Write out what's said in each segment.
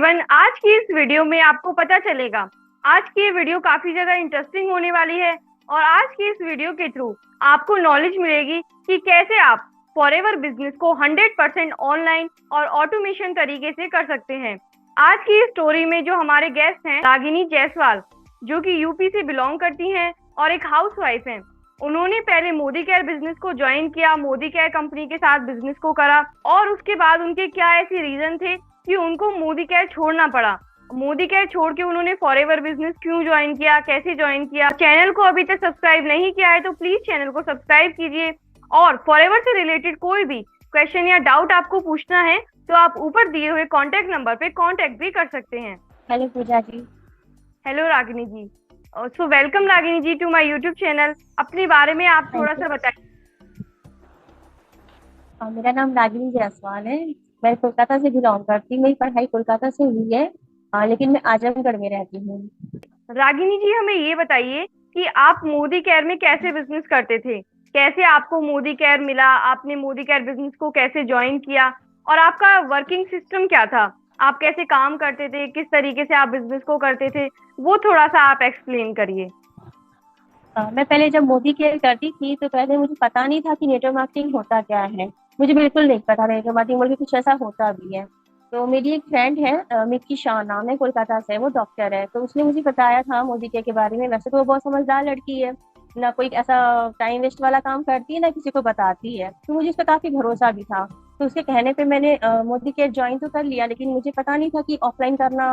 Everyone, आज की इस वीडियो में आपको पता चलेगा। आज की ये वीडियो काफी ज्यादा इंटरेस्टिंग होने वाली है और आज की इस वीडियो के थ्रू आपको नॉलेज मिलेगी कि कैसे आप फॉरएवर बिजनेस को 100% ऑनलाइन और ऑटोमेशन तरीके से कर सकते हैं। आज की इस स्टोरी में जो हमारे गेस्ट हैं रागिनी जायसवाल, जो कि यूपी से बिलोंग करती हैं और एक हाउसवाइफ हैं। उन्होंने पहले मोदी केयर बिजनेस को ज्वाइन किया, मोदी केयर कंपनी के साथ बिजनेस को करा और उसके बाद उनके क्या ऐसे रीजन थे कि उनको मोदी केयर छोड़ना पड़ा। मोदी केयर छोड़ के उन्होंने फॉरएवर बिजनेस क्यों ज्वाइन किया, कैसे ज्वाइन किया। चैनल को अभी तक सब्सक्राइब नहीं किया है तो प्लीज चैनल को सब्सक्राइब कीजिए और फॉरएवर से रिलेटेड कोई भी क्वेश्चन या डाउट आपको पूछना है तो आप ऊपर दिए हुए कॉन्टेक्ट नंबर पे कॉन्टेक्ट भी कर सकते हैं। Hello Pooja ji. Hello Ragini ji. So welcome Ragini ji to my YouTube channel. अपने बारे में आप थैंक थोड़ा यू। सा बताइए। मेरा नाम रागिनी जायसवाल है। मैं कोलकाता से बिलोंग करती हूँ। मेरी पढ़ाई कोलकाता से हुई है। लेकिन मैं आजमगढ़ में रहती हूँ। रागिनी जी, हमें ये बताइए कि आप मोदी केयर में कैसे बिजनेस करते थे, कैसे आपको मोदी केयर मिला, आपने मोदी केयर बिजनेस को कैसे ज्वाइन किया और आपका वर्किंग सिस्टम क्या था। आप कैसे काम करते थे, किस तरीके से आप बिजनेस को करते थे, वो थोड़ा सा आप एक्सप्लेन करिए। मैं पहले जब मोदी केयर करती थी तो पहले मुझे पता नहीं था कि नेटवर्क मार्केटिंग होता क्या है। मुझे बिल्कुल नहीं पता नेटवर्क मार्केटिंग बोल के कुछ ऐसा होता भी है। तो मेरी एक फ्रेंड है, मिक्की शाह नाम है, कोलकाता से, वो डॉक्टर है, तो उसने मुझे बताया था मोदी केयर के बारे में। वैसे तो वो बहुत समझदार लड़की है, ना कोई ऐसा टाइम वेस्ट वाला काम करती है ना किसी को बताती है, तो मुझे उस पर काफी भरोसा भी था। तो उसके कहने पे मैंने मोदी केयर ज्वाइन तो कर लिया, लेकिन मुझे पता नहीं था कि ऑफलाइन करना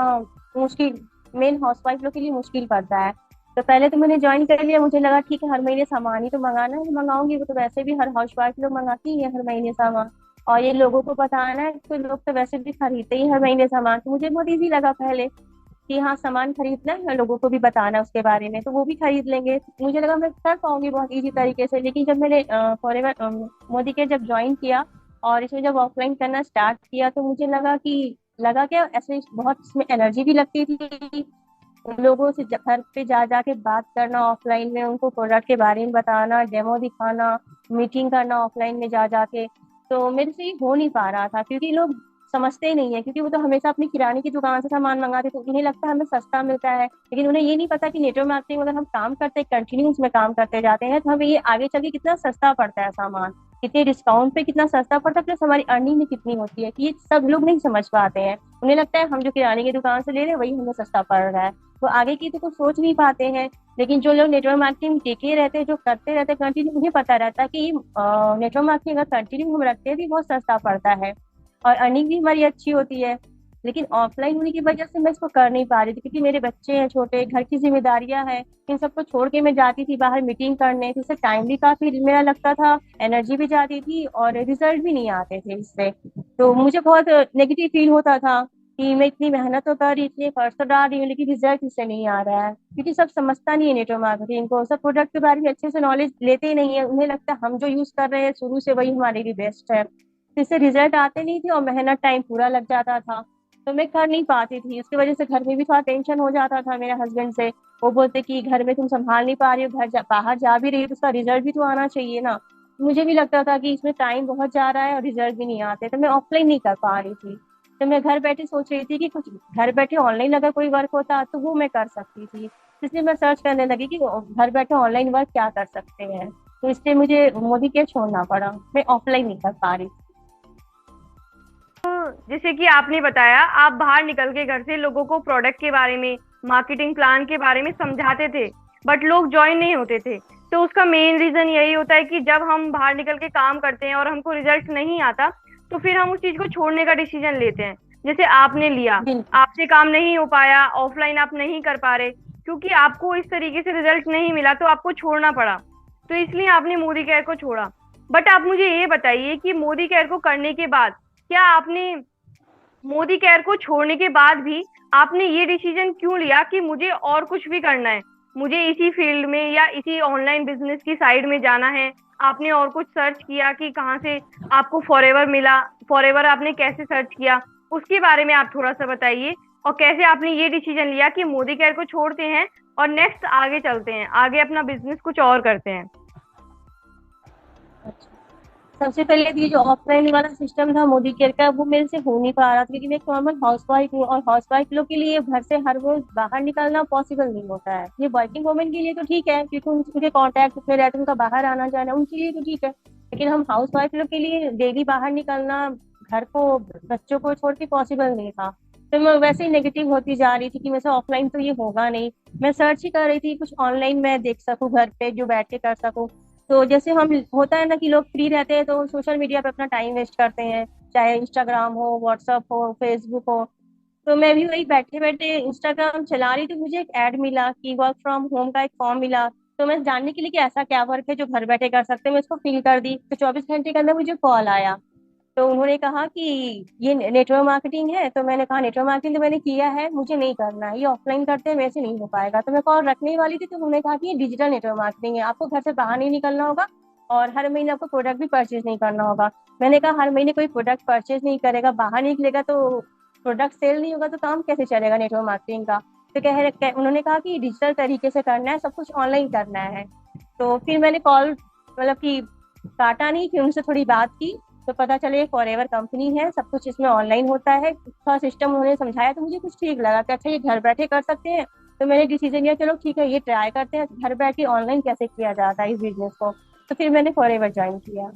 मुश्किल, मेन हाउसवाइफ लोग के लिए मुश्किल पड़ता है। तो पहले तो मैंने ज्वाइन कर लिया, मुझे लगा ठीक है हर महीने सामान ही तो मंगाना है, मंगाऊंगी, वो तो वैसे भी हर हाउस वाइफ लोग मंगाती है हर महीने सामान। और ये लोगों को बताना है तो लोग तो वैसे भी खरीदते ही हर महीने सामान, तो मुझे बहुत इजी लगा पहले कि हाँ सामान खरीदना है, लोगों को भी बताना है उसके बारे में, तो वो भी खरीद लेंगे। मुझे लगा मैं कर पाऊंगी बहुत इजी तरीके से। लेकिन जब मैंने फॉरएवर मोदी के जब ज्वाइन किया और इसमें जब ऑफलाइन करना स्टार्ट किया तो मुझे लगा क्या ऐसे बहुत इसमें एनर्जी भी लगती थी। लोगों से घर पे जा जाके बात करना ऑफलाइन में, उनको प्रोडक्ट के बारे में बताना, डेमो दिखाना, मीटिंग करना ऑफलाइन में जा जाके, तो मेरे से ये हो नहीं पा रहा था क्योंकि लोग समझते ही नहीं है। क्योंकि वो तो हमेशा अपनी किराने की दुकान से सामान मंगाते तो उन्हें लगता है हमें सस्ता मिलता है, लेकिन उन्हें ये नहीं पता कि नेटवर्क मार्केटिंग अगर हम काम करते कंटिन्यू उसमें काम करते जाते हैं तो हमें ये आगे चल के कितना सस्ता पड़ता है सामान, कितने डिस्काउंट पे कितना सस्ता पड़ता है, प्लस हमारी अर्निंग में कितनी होती है, कि ये सब लोग नहीं समझ पाते हैं। उन्हें लगता है हम जो किराने की दुकान से ले रहे हैं वही हमें सस्ता पड़ रहा है, तो आगे की तो कुछ सोच नहीं पाते हैं। लेकिन जो लोग नेटवर्क मार्केटिंग टिके रहते हैं, जो करते रहते हैं कंटिन्यू, उन्हें पता रहता है कि नेटवर्क मार्केटिंग अगर कंटिन्यू हम रखते हैं भी बहुत सस्ता पड़ता है और अर्निंग भी हमारी अच्छी होती है। लेकिन ऑफलाइन होने की वजह से मैं इसको कर नहीं पा रही थी क्योंकि मेरे बच्चे हैं छोटे, घर की जिम्मेदारियां हैं, इन सबको छोड़ के मैं जाती थी बाहर मीटिंग करने, तो इससे टाइम भी काफी मेरा लगता था, एनर्जी भी जाती थी और रिजल्ट भी नहीं आते थे इससे। तो मुझे बहुत नेगेटिव फील होता था कि मैं इतनी मेहनत तो कर रही, इतने एफर्ट्स तो डाल रही हूँ, लेकिन रिजल्ट इससे नहीं आ रहा है। क्योंकि सब समझता नहीं है नेटवर्क मार्केटिंग को, सब प्रोडक्ट के बारे में अच्छे से नॉलेज लेते ही नहीं है, उन्हें लगता है हम जो यूज कर रहे हैं शुरू से वही हमारे लिए बेस्ट है, तो इससे रिजल्ट आते नहीं थे और मेहनत टाइम पूरा लग जाता था। तो मैं कर नहीं पाती थी, उसकी वजह से घर में भी थोड़ा टेंशन हो जाता था मेरे हस्बैंड से। वो बोलते कि घर में तुम संभाल नहीं पा रही हो, बाहर जा भी रही हो तो उसका रिजल्ट भी तो आना चाहिए ना। मुझे भी लगता था कि इसमें टाइम बहुत जा रहा है और रिजल्ट भी नहीं आते, तो मैं ऑफलाइन नहीं कर पा रही थी। तो मैं घर बैठे सोच रही थी कि कुछ घर बैठे ऑनलाइन अगर कोई वर्क होता तो वो मैं कर सकती थी। इसलिए मैं सर्च करने लगी कि घर बैठे ऑनलाइन वर्क क्या कर सकते हैं, तो इसलिए मुझे मोदी के छोड़ना पड़ा, मैं ऑफलाइन नहीं कर पा रही। जैसे कि आपने बताया, आप बाहर निकल के घर से लोगों को प्रोडक्ट के बारे में, मार्केटिंग प्लान के बारे में समझाते थे, बट लोग ज्वाइन नहीं होते थे। तो उसका मेन रीजन यही होता है कि जब हम बाहर निकल के काम करते हैं और हमको रिजल्ट नहीं आता तो फिर हम उस चीज को छोड़ने का डिसीजन लेते हैं। जैसे आपने लिया, बिल्कुल। आपसे काम नहीं हो पाया, ऑफलाइन आप नहीं कर पा रहे क्योंकि आपको इस तरीके से रिजल्ट नहीं मिला तो आपको छोड़ना पड़ा। तो इसलिए आपने मोदी केयर को छोड़ा। बट आप मुझे ये बताइए कि मोदी केयर को करने के बाद क्या आपने, मोदी केयर को छोड़ने के बाद भी आपने ये डिसीजन क्यों लिया कि मुझे और कुछ भी करना है, मुझे इसी फील्ड में या इसी ऑनलाइन बिजनेस की साइड में जाना है। आपने और कुछ सर्च किया कि कहाँ से आपको फॉरएवर मिला, फॉरएवर आपने कैसे सर्च किया, उसके बारे में आप थोड़ा सा बताइए। और कैसे आपने ये डिसीजन लिया कि मोदी केयर को छोड़ते हैं और नेक्स्ट आगे चलते हैं, आगे अपना बिजनेस कुछ और करते हैं। अच्छा। सबसे पहले तो ये जो ऑफलाइन वाला सिस्टम था मोदी केयर का, वो मेरे से हो नहीं पा रहा था, क्योंकि मैं एक नॉर्मल हाउसवाइफ हूँ, और हाउसवाइफ लोग के लिए घर से हर रोज बाहर निकलना पॉसिबल नहीं होता है। ये वर्किंग वुमेन के लिए तो ठीक है, क्योंकि उनके कॉन्टैक्ट में रहते हैं, उनका बाहर आना जाना उनके लिए तो ठीक है, लेकिन हम हाउसवाइफ लोग के लिए डेली बाहर निकलना घर को, बच्चों को छोड़ के पॉसिबल नहीं था। तो मैं वैसे ही नेगेटिव होती जा रही थी कि वैसे ऑफलाइन तो ये होगा नहीं। मैं सर्च ही कर रही थी कुछ ऑनलाइन मैं देख सकूं, घर पे जो बैठ के कर सकूं। तो जैसे हम, होता है ना कि लोग फ्री रहते हैं तो सोशल मीडिया पे अपना टाइम वेस्ट करते हैं, चाहे इंस्टाग्राम हो, व्हाट्सअप हो, फेसबुक हो। तो मैं भी वही बैठे बैठे इंस्टाग्राम चला रही थी, मुझे एक ऐड मिला कि वर्क फ्रॉम होम का एक फॉर्म मिला। तो मैं जानने के लिए कि ऐसा क्या वर्क है जो घर बैठे कर सकते हैं, मैं इसको फिल कर दी। तो 24 घंटे के अंदर मुझे कॉल आया। तो उन्होंने कहा कि ये नेटवर्क मार्केटिंग है। तो मैंने कहा नेटवर्क मार्केटिंग तो मैंने किया है, मुझे नहीं करना है, ये ऑफलाइन करते हैं, वैसे नहीं हो पाएगा। तो मैं कॉल रखने ही वाली थी, तो उन्होंने कहा कि ये डिजिटल नेटवर्क मार्केटिंग है, आपको घर से बाहर नहीं निकलना होगा, और हर महीने आपको प्रोडक्ट भी परचेज नहीं करना होगा। मैंने कहा हर महीने कोई प्रोडक्ट परचेज नहीं करेगा, बाहर नहीं निकलेगा, तो प्रोडक्ट सेल नहीं होगा, तो काम कैसे चलेगा नेटवर्क मार्केटिंग का। तो उन्होंने कहा कि डिजिटल तरीके से करना है, सब कुछ ऑनलाइन करना है। तो फिर मैंने कॉल, मतलब कि काटा नहीं, फिर उनसे थोड़ी बात की। तो पता चले ये फॉरएवर कंपनी है, सब कुछ इसमें ऑनलाइन होता है, थोड़ा सिस्टम उन्होंने समझाया तो मुझे कुछ ठीक लगा कि अच्छा ये घर बैठे कर सकते हैं। तो मैंने डिसीजन लिया, चलो ठीक है ये ट्राई करते हैं, घर बैठे ऑनलाइन कैसे किया जाता है इस बिजनेस को। तो फिर मैंने फॉरएवर ज्वाइन किया।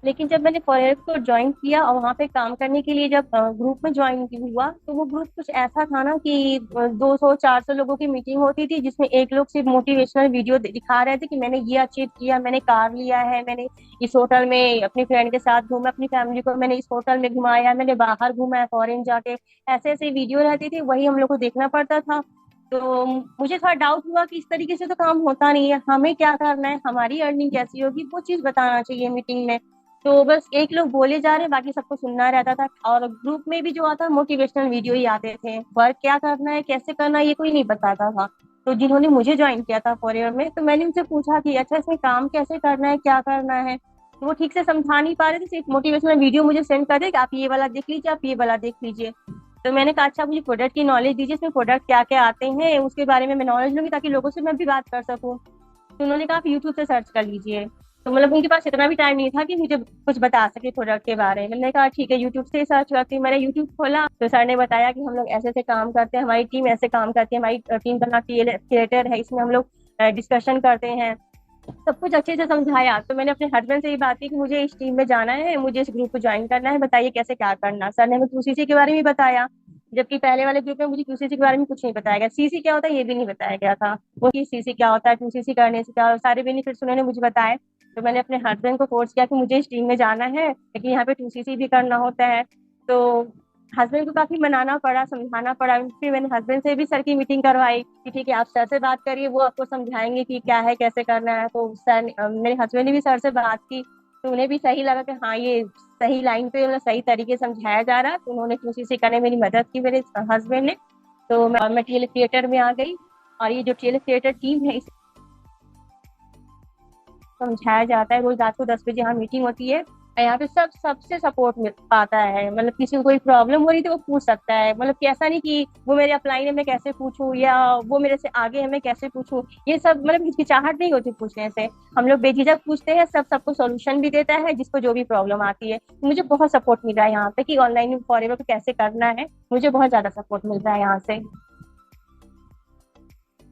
लेकिन जब मैंने फॉरेवर को ज्वाइन किया और वहाँ पे काम करने के लिए जब ग्रुप में ज्वाइन हुआ, तो वो ग्रुप कुछ ऐसा था ना कि 200-400 लोगों की मीटिंग होती थी, जिसमें एक लोग सिर्फ मोटिवेशनल वीडियो दिखा रहे थे कि मैंने ये अचीव किया, मैंने कार लिया है, मैंने इस होटल में अपनी फ्रेंड के साथ घूमा, अपनी फैमिली को मैंने इस होटल में घुमाया, मैंने बाहर घूमा है फॉरेन जाके। ऐसे ऐसे वीडियो रहती थी, वही हम लोग को देखना पड़ता था। तो मुझे थोड़ा डाउट हुआ कि इस तरीके से तो काम होता नहीं है, हमें क्या करना है, हमारी अर्निंग कैसी होगी, वो चीज बताना चाहिए मीटिंग में। तो बस एक लोग बोले जा रहे, बाकी सबको सुनना रहता था। और ग्रुप में भी जो आता मोटिवेशनल वीडियो ही आते थे, वर्क क्या करना है, कैसे करना है, ये कोई नहीं बताता था। तो जिन्होंने मुझे ज्वाइन किया था फॉरएवर में, तो मैंने उनसे पूछा कि अच्छा इसमें काम कैसे करना है, क्या करना है। तो वो ठीक से समझा नहीं पा रहे थे, सिर्फ मोटिवेशनल वीडियो मुझे सेंड कर दे कि आप ये वाला देख लीजिए, आप ये वाला देख लीजिए। तो मैंने कहा अच्छा मुझे प्रोडक्ट की नॉलेज दीजिए, इसमें प्रोडक्ट क्या क्या आते हैं उसके बारे में मैं नॉलेज लूंगी, ताकि लोगों से मैं भी बात कर सकूं। तो उन्होंने कहा आप यूट्यूब से सर्च कर लीजिए। तो मतलब उनके पास इतना भी टाइम नहीं था कि मुझे कुछ बता सके प्रोडक्ट के बारे में। मैंने कहा ठीक है यूट्यूब से ही सर्च करती हूँ। मैंने यूट्यूब खोला तो सर ने बताया कि हम लोग ऐसे ऐसे काम करते हैं, हमारी टीम ऐसे काम करती है, हमारी टीम का नाम क्रिएटर है, इसमें हम लोग डिस्कशन करते हैं। सब कुछ अच्छे से समझाया। तो मैंने अपने हस्बैंड से ही बात की कि मुझे इस टीम में जाना है, मुझे इस ग्रुप को ज्वाइन करना है, बताइए कैसे क्या करना। सर ने मुझे क्यूसीसी के बारे में बताया, जबकि पहले वाले ग्रुप में मुझे क्यूसीसी के बारे में कुछ नहीं बताया गया, सीसी क्या होता है ये भी नहीं बताया गया था। वो कि सीसी क्या होता है, क्यूसीसी करने से क्या, सारे बेनिफिट्स उन्होंने मुझे बताए। तो मैंने अपने हस्बैंड को फोर्स किया कि मुझे इस टीम में जाना है, लेकिन यहाँ पे टूसीसी भी करना होता है। तो हस्बैंड को काफी मनाना पड़ा, समझाना पड़ा। फिर मैंने हस्बैंड से भी सर की मीटिंग करवाई कि ठीक है आप सर से बात करिए, वो आपको समझाएंगे कि क्या है कैसे करना है। तो सर मेरे हस्बैंड ने भी सर से बात की, तो उन्हें भी सही लगा कि हाँ ये सही लाइन पे, मतलब सही तरीके से समझाया जा रहा है। तो उन्होंने कोशिश करने में मेरी मदद की, मेरे हस्बैंड ने। तो मैं टीएल थिएटर में आ गई, और ये जो टीएल थिएटर टीम है, समझाया जाता है। रोज रात को 10 बजे यहाँ मीटिंग होती है, और यहाँ पे सबसे सपोर्ट मिल पाता है। मतलब किसी को कोई प्रॉब्लम हो रही तो वो पूछ सकता है, मतलब कि ऐसा नहीं कि वो मेरे अपलाइन है मैं कैसे पूछूं, या वो मेरे से आगे है मैं कैसे पूछूं। ये सब मतलब हिचकिचाहट नहीं होती पूछने से, हम लोग बेझिझक पूछते हैं, सबको सोल्यूशन भी देता है जिसको जो भी प्रॉब्लम आती है। मुझे बहुत सपोर्ट मिल रहा है यहाँ पे कि ऑनलाइन फॉरएवर को कैसे करना है, मुझे बहुत ज्यादा सपोर्ट मिल रहा है यहाँ से।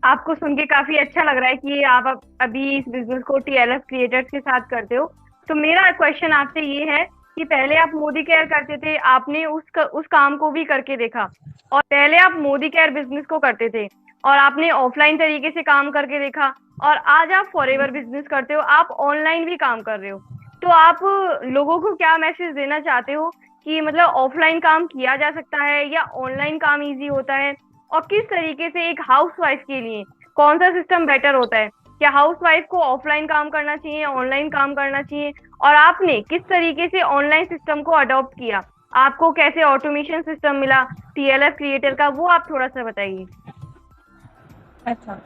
आपको सुन के काफी अच्छा लग रहा है कि आप अभी इस बिजनेस को टीएलएफ क्रिएटर्स के साथ करते हो। तो मेरा क्वेश्चन आपसे ये है कि पहले आप मोदी केयर करते थे, आपने उस काम को भी करके देखा, और पहले आप मोदी केयर बिजनेस को करते थे और आपने ऑफलाइन तरीके से काम करके देखा, और आज आप फॉरएवर बिजनेस करते हो, आप ऑनलाइन भी काम कर रहे हो। तो आप लोगों को क्या मैसेज देना चाहते हो कि मतलब ऑफलाइन काम किया जा सकता है या ऑनलाइन काम इजी होता है, और किस तरीके से एक हाउसवाइफ के लिए कौन सा सिस्टम बेटर होता है? क्या हाउसवाइफ को ऑफलाइन काम करना चाहिए, ऑनलाइन काम करना चाहिए? और आपने किस तरीके से ऑनलाइन सिस्टम को अडॉप्ट किया? आपको कैसे ऑटोमेशन सिस्टम मिला टीएलएफ क्रिएटर का, वो आप थोड़ा सा बताइए। अच्छा,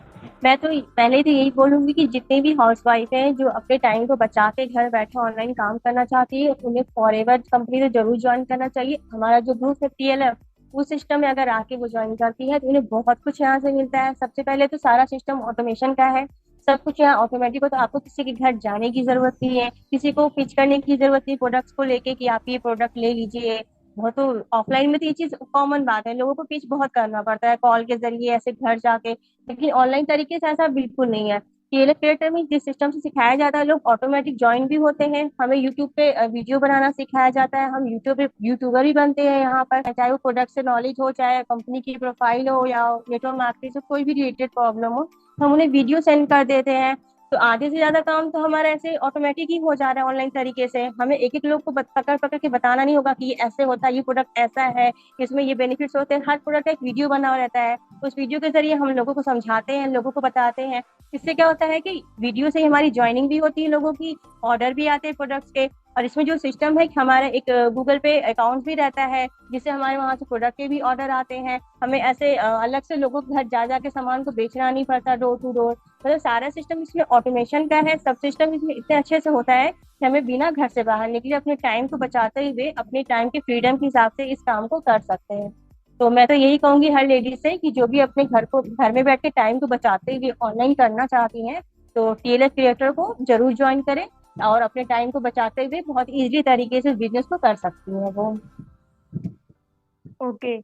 मैं तो पहले तो यही बोलूंगी कि जितने भी हाउसवाइफ हैं जो अपने टाइम को बचा के घर बैठे ऑनलाइन काम करना चाहती है, उन्हें फॉरएवर कंपनी से जरूर ज्वाइन करना चाहिए। हमारा जो ग्रुप है टीएलएफ, उस सिस्टम में अगर आके वो ज्वाइन करती है तो उन्हें बहुत कुछ यहाँ से मिलता है। सबसे पहले तो सारा सिस्टम ऑटोमेशन का है, सब कुछ यहाँ ऑटोमेटिक हो, तो आपको किसी के घर जाने की जरूरत नहीं है, किसी को पिच करने की जरूरत नहीं प्रोडक्ट्स को लेके कि आप ये प्रोडक्ट ले लीजिए। बहुत तो ऑफलाइन में तो ये चीज कॉमन बात है, लोगों को पिच बहुत करना पड़ता है कॉल के जरिए ऐसे घर जाके, लेकिन ऑनलाइन तरीके से ऐसा बिल्कुल नहीं है। केएलएफ क्रिएटर में जिस सिस्टम से सिखाया जाता है, लोग ऑटोमेटिक ज्वाइन भी होते हैं, हमें यूट्यूब पे वीडियो बनाना सिखाया जाता है, हम यूट्यूब पे यूट्यूबर भी बनते हैं यहाँ पर, चाहे वो प्रोडक्ट से नॉलेज हो, चाहे कंपनी की प्रोफाइल हो, या नेटवर्क मार्केटिंग से कोई भी रिलेटेड प्रॉब्लम हो, हम उन्हें वीडियो सेंड कर देते हैं। तो आधे से ज्यादा काम तो हमारा ऐसे ऑटोमेटिक ही हो जा रहा है ऑनलाइन तरीके से, हमें एक एक लोग को पकड़ पकड़ के बताना नहीं होगा कि ये ऐसे होता है, ये प्रोडक्ट ऐसा है, इसमें ये बेनिफिट्स होते हैं, हर प्रोडक्ट का एक वीडियो बना हुआ रहता है, उस वीडियो के जरिए हम लोगों को समझाते हैं, लोगों को बताते हैं। इससे क्या होता है कि वीडियो से हमारी ज्वाइनिंग भी होती है लोगों की, ऑर्डर भी आते हैं प्रोडक्ट्स के, और इसमें जो सिस्टम है कि हमारा एक गूगल पे अकाउंट भी रहता है, जिससे हमारे वहां से प्रोडक्ट के भी ऑर्डर आते हैं, हमें ऐसे अलग से लोगों के घर जा जाके सामान को बेचना नहीं पड़ता डोर टू डोर। मतलब सारा सिस्टम इसमें ऑटोमेशन का है, सब सिस्टम इसमें इतने अच्छे से होता है कि हमें बिना घर से बाहर निकले अपने टाइम को बचाते हुए अपने टाइम के फ्रीडम के हिसाब से इस काम को कर सकते हैं। तो मैं तो यही कहूंगी हर लेडीज से कि जो भी अपने घर में बैठ के टाइम को बचाते हुए ऑनलाइन करना चाहती हैं, तो टीएलएफ क्रिएटर को जरूर ज्वाइन करें, और अपने टाइम को बचाते हुए बहुत इजीली तरीके से बिजनेस को कर सकती हैं वो। ओके।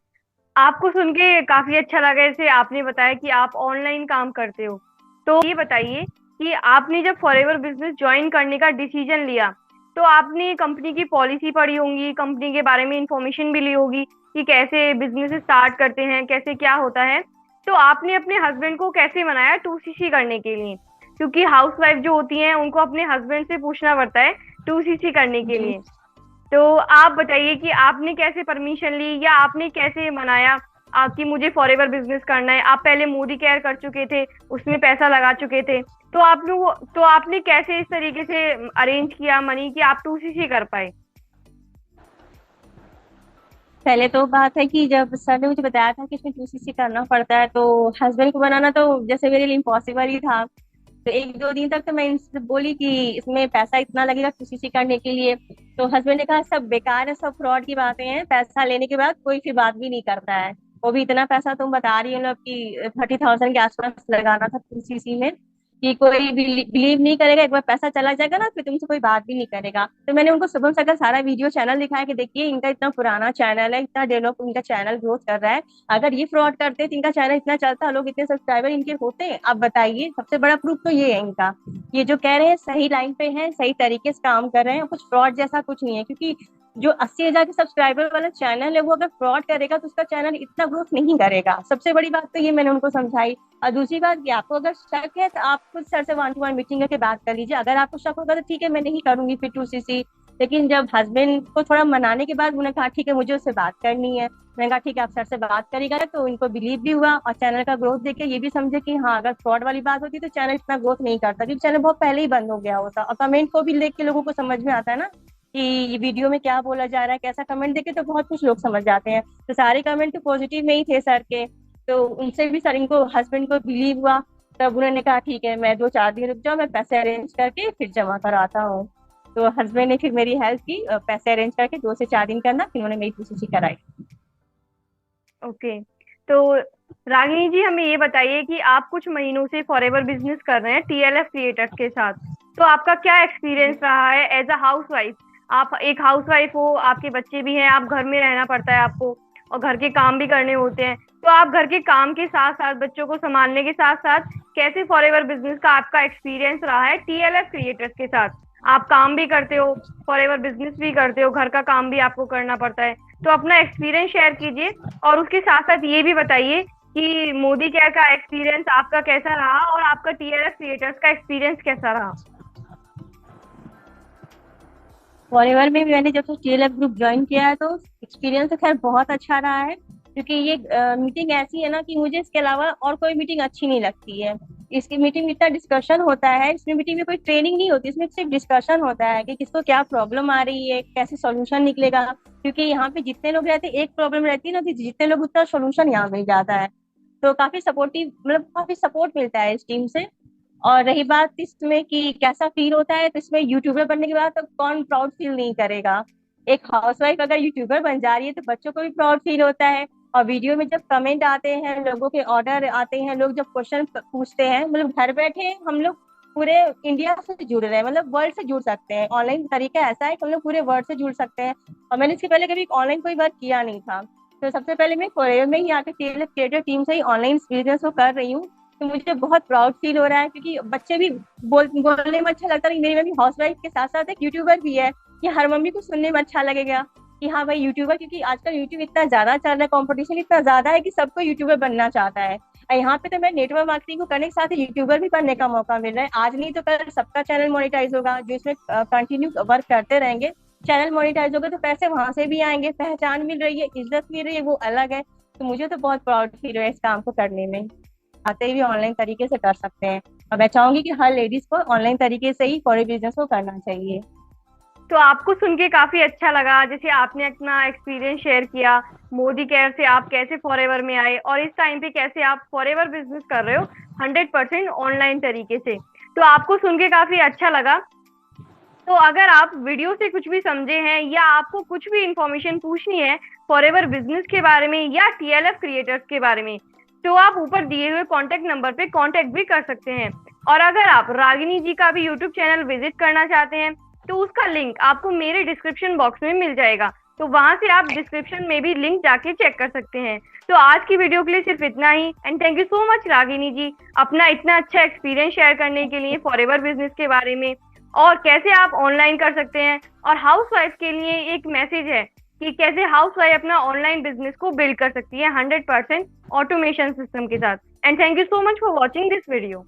आपको सुन के काफी अच्छा लगा, जैसे आपने बताया कि आप ऑनलाइन काम करते हो। तो ये बताइए कि आपने जब फॉरएवर बिजनेस ज्वाइन करने का डिसीजन लिया, तो आपने कंपनी की पॉलिसी पढ़ी होंगी, कंपनी के बारे में इंफॉर्मेशन भी ली होगी कि कैसे बिजनेस स्टार्ट करते हैं, कैसे क्या होता है। तो आपने अपने हस्बैंड को कैसे मनाया 2सीसी करने के लिए? क्योंकि हाउसवाइफ जो होती हैं उनको अपने हस्बैंड से पूछना पड़ता है 2सीसी करने के जी। लिए। तो आप बताइए कि आपने कैसे परमिशन ली, या आपने कैसे मनाया कि मुझे फॉरएवर बिजनेस करना है। आप पहले मोदी केयर कर चुके थे, उसमें पैसा लगा चुके थे, तो आपने कैसे इस तरीके से अरेंज किया मनी कि आप 2सीसी कर पाए? पहले तो बात है कि जब सर ने मुझे बताया था कि इसमें 2सीसी करना पड़ता है, तो हस्बैंड को बनाना तो जैसे मेरे लिए इम्पॉसिबल ही था। तो एक दो दिन तक तो मैं इनसे बोली कि इसमें पैसा इतना लगेगा 2सीसी करने के लिए, तो हस्बैंड ने कहा सब बेकार है, सब फ्रॉड की बातें हैं, पैसा लेने के बाद कोई फिर बात भी नहीं करता है। वो भी इतना पैसा तुम बता रही हो ना कि 30,000 के आसपास लगाना था 2सीसी में, कि कोई बिलीव नहीं करेगा, एक बार पैसा चला जाएगा ना फिर तुमसे कोई बात भी नहीं करेगा। तो मैंने उनको शुभम से का सारा वीडियो चैनल दिखाया कि देखिए इनका इतना पुराना चैनल है, इतना डेवलप इनका चैनल ग्रोथ कर रहा है, अगर ये फ्रॉड करते तो इनका चैनल इतना चलता, लोग इतने सब्सक्राइबर इनके होते हैं। अब बताइए, सबसे बड़ा प्रूफ तो ये है इनका, ये जो कह रहे हैं सही लाइन पे है, सही तरीके से काम कर रहे हैं, कुछ फ्रॉड जैसा कुछ नहीं है। क्योंकि जो 80,000 के सब्सक्राइबर वाला चैनल है वो अगर फ्रॉड करेगा तो उसका चैनल इतना ग्रोथ नहीं करेगा। सबसे बड़ी बात तो ये मैंने उनको समझाई। और दूसरी बात कि आपको अगर शक है तो आप खुद सर से 1-to-1 मीटिंग करके बात कर लीजिए, अगर आपको शक होगा तो ठीक है मैं नहीं करूंगी फिर 2सीसी। लेकिन जब हस्बैंड को थोड़ा मनाने के बाद उन्होंने कहा ठीक है मुझे उससे बात करनी है, मैंने कहा ठीक है आप सर से बात करिएगा, तो इनको बिलीव भी हुआ, और चैनल का ग्रोथ देख के ये भी समझे कि हाँ अगर फ्रॉड वाली बात होती तो चैनल इतना ग्रोथ नहीं करता, क्योंकि चैनल बहुत पहले ही बंद हो गया होता। और कमेंट को भी देख के लोगों को समझ में आता है ना कि ये वीडियो में क्या बोला जा रहा है, कैसा कमेंट देखे तो बहुत कुछ लोग समझ जाते हैं। तो सारे कमेंट तो पॉजिटिव में ही थे सर के, तो उनसे भी सर इनको हस्बैंड को बिलीव हुआ। तब उन्होंने कहा ठीक है मैं 2-4 दिन रुक जाओ, मैं पैसे अरेंज करके फिर जमा कराता हूँ। तो हस्बैंड ने फिर मेरी हेल्प की, पैसे अरेंज करके 2 से 4 दिन करना, फिर उन्होंने मेरी 2सीसी कराई। ओके। तो रागिनी जी, हमें ये बताइए कि आप कुछ महीनों से फॉरएवर बिजनेस कर रहे हैं टीएलएफ क्रिएटर्स के साथ। तो आपका क्या एक्सपीरियंस रहा है एज अ हाउस वाइफ? आप एक हाउस वाइफ हो, आपके बच्चे भी हैं, आप घर में रहना पड़ता है आपको, और घर के काम भी करने होते हैं। तो आप घर के काम के साथ साथ, बच्चों को संभालने के साथ साथ, कैसे फॉरएवर बिजनेस का आपका एक्सपीरियंस रहा है टीएलएफ क्रिएटर्स के साथ? आप काम भी करते हो, फॉरएवर बिजनेस भी करते हो, घर का काम भी आपको करना पड़ता है। तो अपना एक्सपीरियंस शेयर कीजिए, और उसके साथ साथ ये भी बताइए कि मोदी केयर का एक्सपीरियंस आपका कैसा रहा, और आपका टीएलएफ क्रिएटर्स का एक्सपीरियंस कैसा रहा? फॉरएवर में मैंने जब से टीएलएफ ग्रुप ज्वाइन किया है तो एक्सपीरियंस तो खैर बहुत अच्छा रहा है, क्योंकि ये मीटिंग ऐसी है ना कि मुझे इसके अलावा और कोई मीटिंग अच्छी नहीं लगती है। इसकी मीटिंग में इतना डिस्कशन होता है, इसमें मीटिंग में कोई ट्रेनिंग नहीं होती, इसमें सिर्फ डिस्कशन होता है कि किसको क्या प्रॉब्लम आ रही है, कैसे सॉल्यूशन निकलेगा। क्योंकि यहाँ पे जितने लोग रहते हैं एक प्रॉब्लम रहती है ना, तो जितने लोग उतना सोल्यूशन यहाँ मिल जाता है। तो काफी सपोर्टिव, मतलब काफी सपोर्ट मिलता है इस टीम से। और रही बात इसमें कि कैसा फील होता है, तो इसमें यूट्यूबर बनने के बाद तो कौन प्राउड फील नहीं करेगा। एक हाउसवाइफ अगर यूट्यूबर बन जा रही है तो बच्चों को भी प्राउड फील होता है, और वीडियो में जब कमेंट आते हैं, लोगों के ऑर्डर आते हैं, लोग जब क्वेश्चन पूछते हैं, मतलब घर बैठे हम लोग पूरे इंडिया से जुड़ रहे हैं, मतलब वर्ल्ड से जुड़ सकते हैं। ऑनलाइन तरीका ऐसा है कि हम लोग पूरे वर्ल्ड से जुड़ सकते हैं। और मैंने इसके पहले कभी ऑनलाइन कोई वर्क किया नहीं था, तो सबसे पहले मैं कोरियर में ही आके क्रिएटर टीम से ही ऑनलाइन बिजनेस को कर रही हूँ। तो मुझे बहुत प्राउड फील हो रहा है, क्योंकि बच्चे भी बोलने में अच्छा लगता है। मेरी मम्मी हाउस वाइफ के साथ साथ एक यूट्यूबर भी है, कि हर मम्मी को सुनने में अच्छा लगेगा कि हाँ भाई यूट्यूबर, क्योंकि आजकल यूट्यूब इतना ज्यादा चल रहा है, कंपटीशन इतना ज्यादा है कि सबको यूट्यूबर बनना चाहता है। और यहाँ पे तो मैं नेटवर्क मार्केटिंग को करने के साथ यूट्यूबर भी बनने का मौका मिल रहा है। आज नहीं तो कल सबका चैनल मोनेटाइज होगा, जो इसमें कंटिन्यू वर्क करते रहेंगे, चैनल मोनेटाइज होगा तो पैसे वहां से भी आएंगे, पहचान मिल रही है, इज्जत मिल रही है, वो अलग है। तो मुझे तो बहुत प्राउड फील हो रहा है इस काम को करने में। आते भी ऑनलाइन तरीके से कर सकते हैं, और मैं चाहूंगी कि हर लेडीज को ऑनलाइन तरीके से ही फॉरेन बिजनेस को करना चाहिए। तो आपको सुन के काफी अच्छा लगा, जैसे आपने अपना एक्सपीरियंस शेयर किया, मोदी केयर से आप कैसे फॉरएवर में आए और इस टाइम पे कैसे आप फॉरएवर बिजनेस कर रहे हो 100% ऑनलाइन तरीके से। तो आपको सुन के काफी अच्छा लगा। तो अगर आप वीडियो से कुछ भी समझे हैं या आपको कुछ भी इंफॉर्मेशन पूछनी है फॉरएवर बिजनेस के बारे में या टीएलएफ क्रिएटर्स के बारे में, तो आप ऊपर दिए हुए कॉन्टेक्ट नंबर पे कॉन्टेक्ट भी कर सकते हैं। और अगर आप रागिनी जी का भी यूट्यूब चैनल विजिट करना चाहते हैं तो उसका लिंक आपको मेरे डिस्क्रिप्शन बॉक्स में मिल जाएगा, तो वहां से आप डिस्क्रिप्शन में भी लिंक जाके चेक कर सकते हैं। तो आज की वीडियो के लिए सिर्फ इतना ही, and thank you so much Ragini ji अपना इतना अच्छा एक्सपीरियंस शेयर करने के लिए फॉरएवर बिजनेस के बारे में और कैसे आप ऑनलाइन कर सकते हैं। और हाउसवाइफ के लिए एक मैसेज है कि कैसे हाउसवाइफ अपना ऑनलाइन बिजनेस को बिल्ड कर सकती है 100% ऑटोमेशन सिस्टम के साथ। And thank you so much for watching this video.